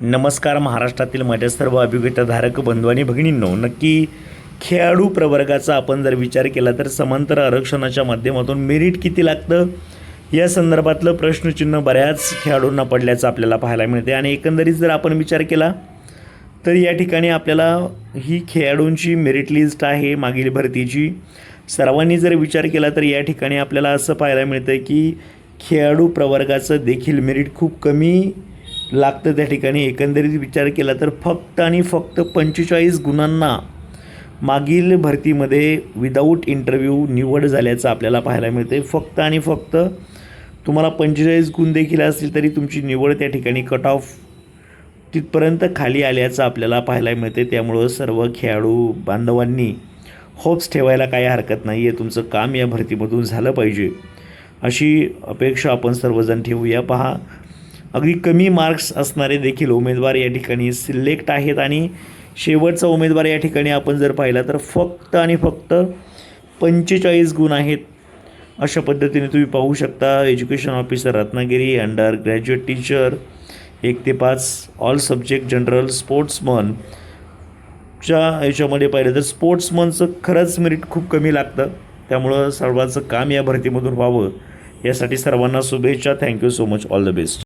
नमस्कार. महाराष्ट्रातील माझ्या सर्व अभिगतधारक बंधू आणि भगिनींनो, नक्की खेळाडू प्रवर्गाचा आपण जर विचार केला तर समांतर आरक्षणाच्या माध्यमातून मेरिट किती लागतं या संदर्भातलं प्रश्नचिन्ह बऱ्याच खेळाडूंना पडल्याचं आपल्याला पाहायला मिळते. आणि एकंदरीत जर आपण विचार केला तर या ठिकाणी आपल्याला ही खेळाडूंची मेरिट लिस्ट आहे मागील भरतीची. सर्वांनी जर विचार केला तर या ठिकाणी आपल्याला असं पाहायला मिळतं की खेळाडू प्रवर्गाचं देखील मेरिट खूप कमी लागतं. त्या ठिकाणी एकंदरीत विचार केला तर फक्त आणि फक्त 45 गुणांना मागील भरतीमध्ये विदाऊट इंटरव्ह्यू निवड झाल्याचं आपल्याला पाहायला मिळते. फक्त आणि फक्त तुम्हाला 45 गुण देखील असतील तरी तुमची निवड त्या ठिकाणी कट ऑफ तिथपर्यंत खाली आल्याचं आपल्याला पाहायला मिळते. त्यामुळं सर्व खेळाडू बांधवांनी होप्स ठेवायला काही हरकत नाही आहे. तुमचं काम या भरतीमधून झालं पाहिजे अशी अपेक्षा आपण सर्वजण ठेवूया. पहा, अगदी कमी मार्क्स असणारे देखील उमेदवार या ठिकाणी सिलेक्ट आहेत. आणि शेवटचा उमेदवार या ठिकाणी आपण जर पाहिला तर फक्त आणि फक्त 45 गुण आहेत. अशा पद्धतीने तुम्ही पाहू शकता. Education officer Ratnagiri, under graduate teacher 1 ते 5, ऑल सब्जेक्ट जनरल, स्पोर्ट्समन च्या याच्यामध्ये पाहिलं तर स्पोर्ट्समनचं खरंच मेरिट खूप कमी लागतं. त्यामुळं सर्वांचं काम या भरतीमधून व्हावं यासाठी सर्वांना शुभेच्छा. Thank you so much. All the best.